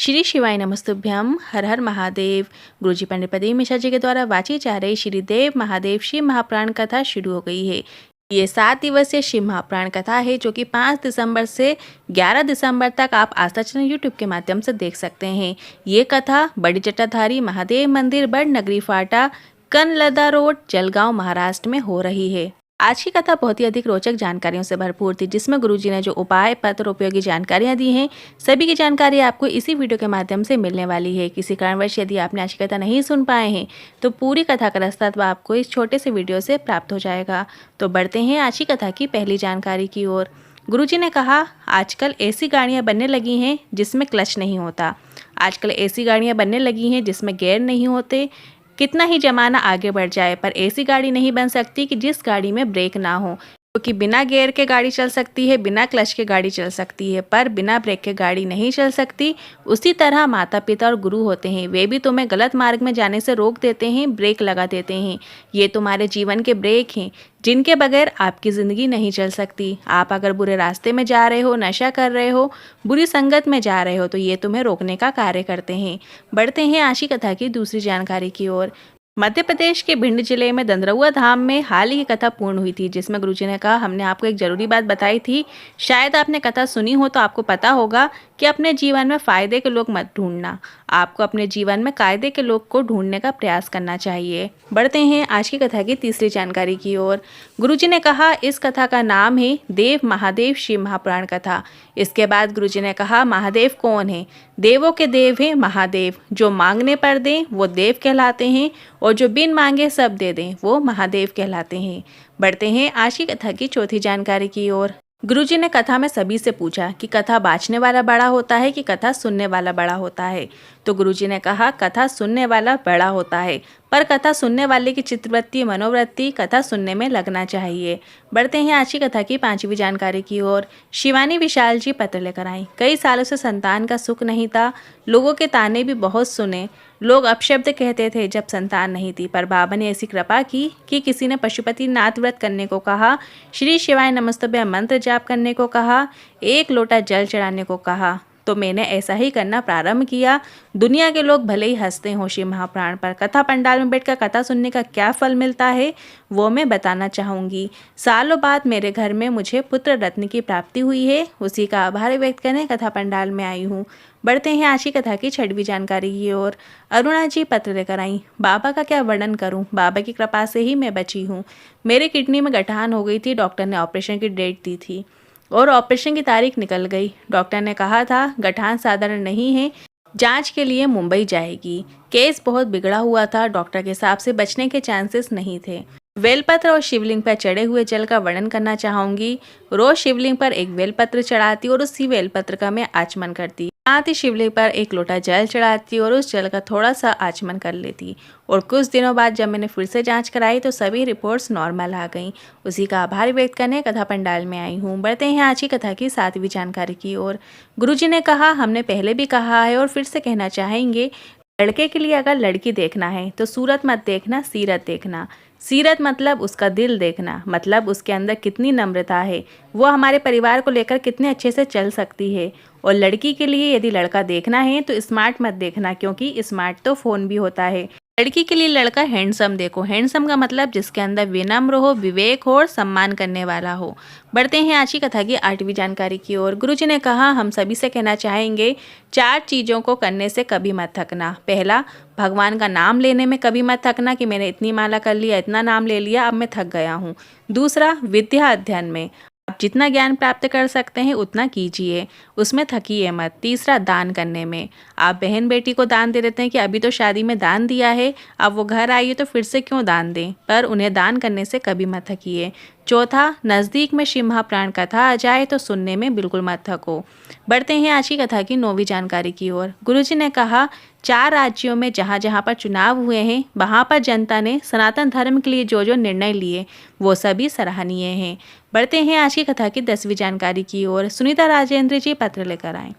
श्री शिवाय नमस्तुभ्यम। हर हर महादेव। गुरुजी पंडित प्रदीप मिश्रा जी के द्वारा वाची जा रही श्री देव महादेव शिव महापुराण कथा शुरू हो गई है। ये 7 दिवसीय शिव महापुराण कथा है जो कि 5 दिसंबर से 11 दिसंबर तक आप आस्था चैनल यूट्यूब के माध्यम से देख सकते हैं। ये कथा बड़ी जटाधारी महादेव मंदिर बड़ नगरी फाटा कनलदा रोड जलगांव महाराष्ट्र में हो रही है। आज की कथा बहुत ही अधिक रोचक जानकारियों से भरपूर थी, जिसमें गुरुजी ने जो उपाय पत्र उपयोगी जानकारियां दी हैं, सभी की जानकारी आपको इसी वीडियो के माध्यम से मिलने वाली है। किसी कारणवश यदि आपने आज की कथा नहीं सुन पाए हैं तो पूरी कथा का रास्ता आपको इस छोटे से वीडियो से प्राप्त हो जाएगा। तो बढ़ते हैं आज की कथा की पहली जानकारी की ओर। गुरुजी ने कहा, आजकल ऐसी गाड़ियाँ बनने लगी हैं जिसमें क्लच नहीं होता। आजकल ऐसी गाड़ियाँ बनने लगी हैं जिसमें गियर नहीं होते। कितना ही जमाना आगे बढ़ जाए पर ऐसी गाड़ी नहीं बन सकती कि जिस गाड़ी में ब्रेक ना हो, क्योंकि बिना गियर के गाड़ी चल सकती है, बिना क्लच के गाड़ी चल सकती है, पर बिना ब्रेक के गाड़ी नहीं चल सकती। उसी तरह माता पिता और गुरु होते हैं, वे भी तुम्हें गलत मार्ग में जाने से रोक देते हैं, ब्रेक लगा देते हैं। ये तुम्हारे जीवन के ब्रेक हैं जिनके बगैर आपकी ज़िंदगी नहीं चल सकती। आप अगर बुरे रास्ते में जा रहे हो, नशा कर रहे हो, बुरी संगत में जा रहे हो तो ये तुम्हें रोकने का कार्य करते हैं। बढ़ते हैं आज की कथा की दूसरी जानकारी की ओर। मध्य प्रदेश के भिंड जिले में दंदरौआ धाम में हाल ही की कथा पूर्ण हुई थी, जिसमें गुरुजी ने कहा, हमने आपको एक जरूरी बात बताई थी, शायद आपने कथा सुनी हो तो आपको पता होगा कि अपने जीवन में फ़ायदे के लोग मत ढूंढना, आपको अपने जीवन में कायदे के लोग को ढूंढने का प्रयास करना चाहिए। बढ़ते हैं आज की कथा की तीसरी जानकारी की ओर। गुरुजी ने कहा, इस कथा का नाम है देव महादेव शिव महापुराण कथा। इसके बाद गुरुजी ने कहा, महादेव कौन है? देवों के देव हैं महादेव। जो मांगने पर दें वो देव कहलाते हैं और जो बिन मांगे सब दे दें वो महादेव कहलाते हैं। बढ़ते हैं आज की कथा की चौथी जानकारी की ओर। गुरुजी ने कथा में सभी से पूछा कि कथा बाँचने वाला बड़ा होता है कि कथा सुनने वाला बड़ा होता है। तो गुरुजी ने कहा, कथा सुनने वाला बड़ा होता है, पर कथा सुनने वाले की चित्तवृत्ति मनोवृत्ति कथा सुनने में लगना चाहिए। बढ़ते हैं आज की कथा की पांचवी जानकारी की ओर। शिवानी विशाल जी पत्र लेकर आई। कई सालों से संतान का सुख नहीं था, लोगों के ताने भी बहुत सुने, लोग अपशब्द कहते थे जब संतान नहीं थी, पर बाबा ने ऐसी कृपा की कि किसी ने पशुपति नाथ व्रत करने को कहा, श्री शिवाय नमस्तुभ्यम मंत्र जाप करने को कहा, 1 लोटा जल चढ़ाने को कहा, तो मैंने ऐसा ही करना प्रारंभ किया। दुनिया के लोग भले ही हंसते हों शिव महापुराण पर, कथा पंडाल में बैठकर कथा सुनने का क्या फल मिलता है वो मैं बताना चाहूँगी। सालों बाद मेरे घर में मुझे पुत्र रत्न की प्राप्ति हुई है, उसी का आभार व्यक्त करने कथा पंडाल में आई हूँ। बढ़ते हैं आज की कथा की छठवीं जानकारी की ओर। अरुणा जी पत्र लेकर आई। बाबा का क्या वर्णन करूं, बाबा की कृपा से ही मैं बची हूं। मेरे किडनी में गठान हो गई थी, डॉक्टर ने ऑपरेशन की डेट दी थी और ऑपरेशन की तारीख निकल गई। डॉक्टर ने कहा था गठान साधारण नहीं है, जांच के लिए मुंबई जाएगी। केस बहुत बिगड़ा हुआ था, डॉक्टर के हिसाब से बचने के चांसेस नहीं थे। बेलपत्र और शिवलिंग पर चढ़े हुए जल का वर्णन करना चाहूंगी। रोज शिवलिंग पर एक बेलपत्र चढ़ाती और उसी बेलपत्र का मैं आचमन करती। साथ ही शिवलिंग पर 1 लोटा जल चढ़ाती और उस जल का थोड़ा सा आचमन कर लेती। और कुछ दिनों बाद जब मैंने फिर से जांच कराई तो सभी रिपोर्ट्स नॉर्मल आ गईं। उसी का आभार व्यक्त करने कथा पंडाल में आई हूँ। बढ़ते हैं आज की कथा की 7वीं जानकारी की ओर। गुरुजी ने कहा, हमने पहले भी कहा है और फिर से कहना चाहेंगे, लड़के के लिए अगर लड़की देखना है तो सूरत मत देखना, सीरत देखना। सीरत मतलब उसका दिल देखना, मतलब उसके अंदर कितनी नम्रता है, वो हमारे परिवार को लेकर कितने अच्छे से चल सकती है। और लड़की के लिए यदि लड़का देखना है तो स्मार्ट मत देखना, क्योंकि स्मार्ट तो फ़ोन भी होता है। लड़की के लिए लड़का हैंडसम देखो। हैंडसम का मतलब जिसके अंदर विनम्र हो, विवेक हो और सम्मान करने वाला हो। बढ़ते हैं आज की कथा की 8वीं जानकारी की ओर। गुरुजी ने कहा, हम सभी से कहना चाहेंगे, 4 चीज़ों को करने से कभी मत थकना। पहला, भगवान का नाम लेने में कभी मत थकना कि मैंने इतनी माला कर लिया, इतना नाम ले लिया, अब मैं थक गया हूँ। दूसरा, विद्या अध्ययन में आप जितना ज्ञान प्राप्त कर सकते हैं उतना कीजिए, उसमें थकिए मत। तीसरा, दान करने में आप बहन बेटी को दान दे देते हैं कि अभी तो शादी में दान दिया है, अब वो घर आई है तो फिर से क्यों दान दें, पर उन्हें दान करने से कभी मत थकिए। चौथा, नज़दीक में शिव महापुराण कथा आ जाए तो सुनने में बिल्कुल मत थको। बढ़ते हैं आज की कथा की 9वीं जानकारी की ओर। गुरुजी ने कहा, 4 राज्यों में जहाँ जहाँ पर चुनाव हुए हैं वहाँ पर जनता ने सनातन धर्म के लिए जो जो निर्णय लिए वो सभी सराहनीय हैं। बढ़ते हैं आज की कथा की 10वीं जानकारी की ओर। सुनीता राजेंद्र जी पत्र लेकर आए।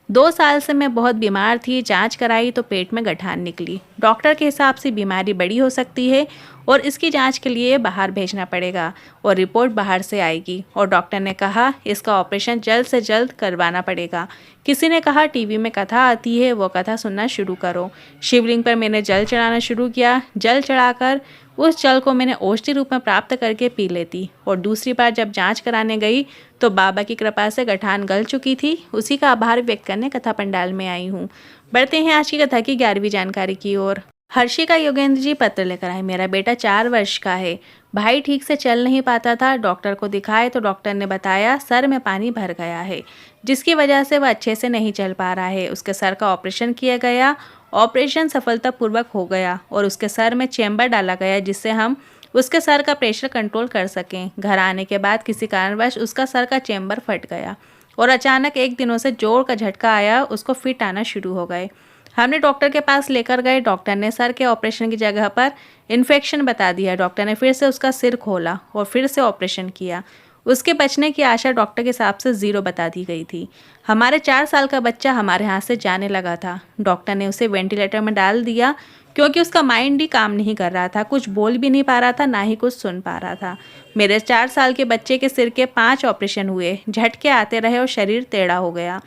2 साल से मैं बहुत बीमार थी, जांच कराई तो पेट में गठान निकली। डॉक्टर के हिसाब से बीमारी बड़ी हो सकती है और इसकी जांच के लिए बाहर भेजना पड़ेगा और रिपोर्ट बाहर से आएगी, और डॉक्टर ने कहा इसका ऑपरेशन जल्द से जल्द करवाना पड़ेगा। किसी ने कहा टीवी में कथा आती है, वो कथा सुनना शुरू करो। शिवलिंग पर मैंने जल चढ़ाना शुरू किया। जल चढ़ाकर उस जल को मैंने औषधि रूप में प्राप्त करके पी लेती, और दूसरी बार जब जांच कराने गई तो बाबा की कृपा से गठान गल चुकी थी। उसी का आभार व्यक्त करने कथा पंडाल में आई हूँ। बढ़ते हैं आज की कथा की 11वीं जानकारी की ओर। हर्षिका योगेंद्र जी पत्र लेकर आए। मेरा बेटा 4 वर्ष का है। भाई ठीक से चल नहीं पाता था। डॉक्टर को दिखाए तो डॉक्टर ने बताया सर में पानी भर गया है, जिसकी वजह से वह अच्छे से नहीं चल पा रहा है। उसके सर का ऑपरेशन किया गया। ऑपरेशन सफलतापूर्वक हो गया और उसके सर में चैम्बर डाला गया, जिससे हम उसके सर का प्रेशर कंट्रोल कर सकें। घर आने के बाद किसी कारणवश उसका सर का चैम्बर फट गया और अचानक एक दिनों से जोर का झटका आया। उसको फिट आना शुरू हो गए। हमने डॉक्टर के पास लेकर गए। डॉक्टर ने सर के ऑपरेशन की जगह पर इन्फेक्शन बता दिया। डॉक्टर ने फिर से उसका सिर खोला और फिर से ऑपरेशन किया। उसके बचने की आशा डॉक्टर के हिसाब से 0 बता दी गई थी। हमारे 4 साल का बच्चा हमारे हाथ से जाने लगा था। डॉक्टर ने उसे वेंटिलेटर में डाल दिया क्योंकि उसका माइंड ही काम नहीं कर रहा था। कुछ बोल भी नहीं पा रहा था, ना ही कुछ सुन पा रहा था। मेरे 4 साल के बच्चे के सिर के 5 ऑपरेशन हुए। झटके आते रहे और शरीर टेढ़ा हो गया।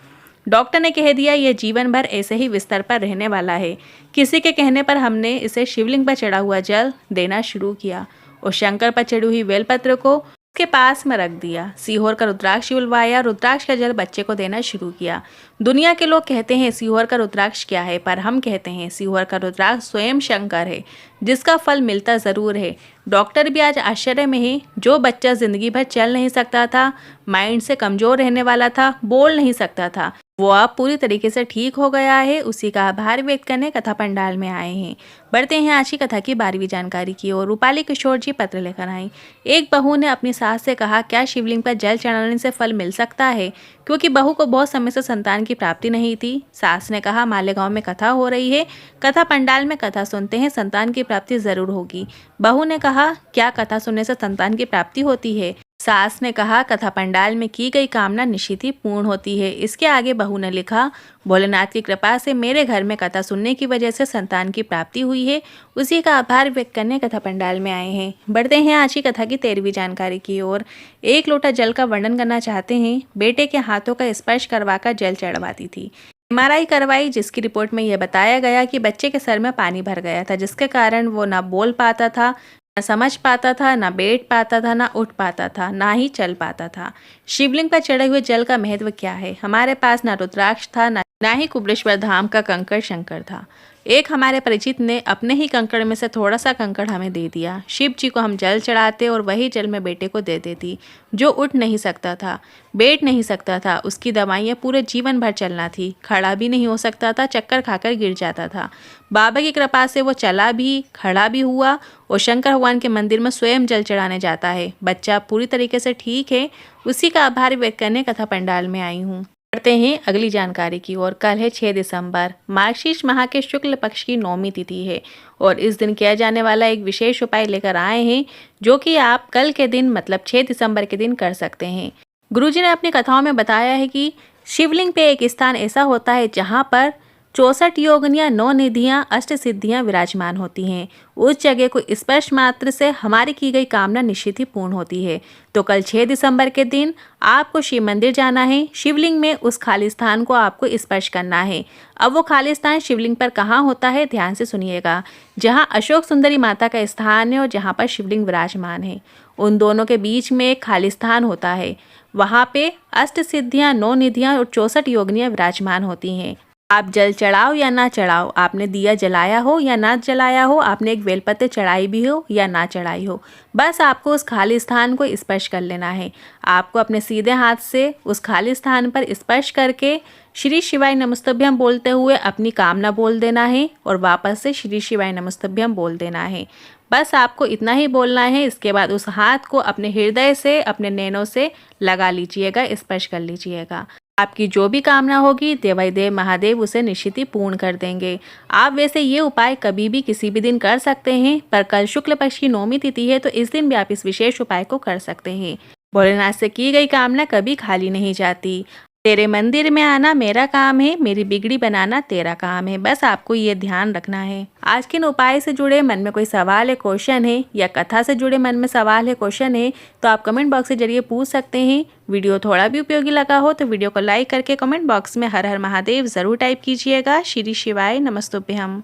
डॉक्टर ने कह दिया ये जीवन भर ऐसे ही बिस्तर पर रहने वाला है। किसी के कहने पर हमने इसे शिवलिंग पर चढ़ा हुआ जल देना शुरू किया और शंकर पर चढ़ी हुई बेलपत्र को उसके पास में रख दिया। सीहोर का रुद्राक्ष उलवाया। रुद्राक्ष का जल बच्चे को देना शुरू किया। दुनिया के लोग कहते हैं सीहोर का रुद्राक्ष क्या है, पर हम कहते हैं सीहोर का रुद्राक्ष स्वयं शंकर है, जिसका फल मिलता ज़रूर है। डॉक्टर भी आज आश्चर्य में है। जो बच्चा जिंदगी भर चल नहीं सकता था, माइंड से कमज़ोर रहने वाला था, बोल नहीं सकता था, वो अब पूरी तरीके से ठीक हो गया है। उसी का आभार व्यक्त करने कथा पंडाल में आए हैं। बढ़ते हैं आज की कथा की 12वीं जानकारी की ओर। रूपाली किशोर जी पत्र लेकर आई। एक बहू ने अपनी सास से कहा क्या शिवलिंग पर जल चढ़ाने से फल मिल सकता है, क्योंकि बहू को बहुत समय से संतान की प्राप्ति नहीं थी। सास ने कहा मालेगांव में कथा हो रही है, कथा पंडाल में कथा सुनते हैं, संतान की प्राप्ति जरूर होगी। बहू ने कहा क्या कथा सुनने से संतान की प्राप्ति होती है। सास ने कहा कथा पंडाल में की गई कामना निश्चित ही पूर्ण होती है। इसके आगे बहू ने लिखा भोलेनाथ की कृपा से मेरे घर में कथा सुनने की वजह से संतान की प्राप्ति हुई है। उसी का आभार व्यक्त करने कथा पंडाल में आए हैं। बढ़ते हैं आज की कथा की 13वीं जानकारी की ओर। एक लोटा जल का वर्णन करना चाहते हैं। बेटे के हाथों का स्पर्श करवाकर जल चढ़वाती थी। MRI करवाई, जिसकी रिपोर्ट में यह बताया गया कि बच्चे के सर में पानी भर गया था, जिसके कारण वो ना बोल पाता था, ना समझ पाता था, ना बैठ पाता था, ना उठ पाता था, ना ही चल पाता था। शिवलिंग पर चढ़े हुए जल का महत्व क्या है। हमारे पास ना रुद्राक्ष था, ना ही कुबलेश्वर धाम का कंकड़ शंकर था। एक हमारे परिचित ने अपने ही कंकड़ में से थोड़ा सा कंकड़ हमें दे दिया। शिव जी को हम जल चढ़ाते और वही जल में बेटे को दे देती, जो उठ नहीं सकता था, बैठ नहीं सकता था। उसकी दवाइयाँ पूरे जीवन भर चलना थी। खड़ा भी नहीं हो सकता था, चक्कर खाकर गिर जाता था। बाबा की कृपा से वो चला भी, खड़ा भी हुआ और शंकर भगवान के मंदिर में स्वयं जल चढ़ाने जाता है। बच्चा पूरी तरीके से ठीक है। उसी का आभार व्यक्त करने कथा पंडाल में आई हूँ। बढ़ते हैं अगली जानकारी की ओर। कल है 6 दिसंबर। मार्गशीर्ष माह के शुक्ल पक्ष की 9वीं तिथि है और इस दिन किया जाने वाला एक विशेष उपाय लेकर आए हैं, जो कि आप कल के दिन मतलब 6 दिसंबर के दिन कर सकते हैं। गुरुजी ने अपनी कथाओं में बताया है कि शिवलिंग पे एक स्थान ऐसा होता है जहाँ पर 64 योगिनियाँ, 9 निधियाँ, 8 सिद्धियाँ विराजमान होती हैं। उस जगह को स्पर्श मात्र से हमारी की गई कामना निश्चित ही पूर्ण होती है। तो कल 6 दिसंबर के दिन आपको शिव मंदिर जाना है। शिवलिंग में उस खाली स्थान को आपको स्पर्श करना है। अब वो खाली स्थान शिवलिंग पर कहाँ होता है, ध्यान से सुनिएगा। जहाँ अशोक सुंदरी माता का स्थान है और जहाँ पर शिवलिंग विराजमान है, उन दोनों के बीच में एक खाली स्थान होता है। वहाँ पे 8 सिद्धियाँ, 9 निधियाँ और 64 योगिनियाँ विराजमान होती हैं। आप जल चढ़ाओ या ना चढ़ाओ, आपने दिया जलाया हो या ना जलाया हो, आपने एक बेलपत्र चढ़ाई भी हो या ना चढ़ाई हो, बस आपको उस खाली स्थान को स्पर्श कर लेना है। आपको अपने सीधे हाथ से उस खाली स्थान पर स्पर्श करके श्री शिवाय नमस्तभ्यम बोलते हुए अपनी कामना बोल देना है और वापस से श्री शिवाय नमस्तभ्यम बोल देना है। बस आपको इतना ही बोलना है। इसके बाद उस हाथ को अपने हृदय से, अपने नैनों से लगा लीजिएगा, स्पर्श कर लीजिएगा। आपकी जो भी कामना होगी देवाधिदेव महादेव उसे निश्चित ही पूर्ण कर देंगे। आप वैसे ये उपाय कभी भी किसी भी दिन कर सकते हैं, पर कल शुक्ल पक्ष की 9वीं तिथि है तो इस दिन भी आप इस विशेष उपाय को कर सकते हैं। भोलेनाथ से की गई कामना कभी खाली नहीं जाती। तेरे मंदिर में आना मेरा काम है, मेरी बिगड़ी बनाना तेरा काम है। बस आपको ये ध्यान रखना है। आज के इन उपाय से जुड़े मन में कोई सवाल है, क्वेश्चन है, या कथा से जुड़े मन में सवाल है, क्वेश्चन है, तो आप कमेंट बॉक्स के जरिए पूछ सकते हैं। वीडियो थोड़ा भी उपयोगी लगा हो तो वीडियो को लाइक करके कमेंट बॉक्स में हर हर महादेव जरूर टाइप कीजिएगा। श्री शिवाय नमस्तुभ्यम।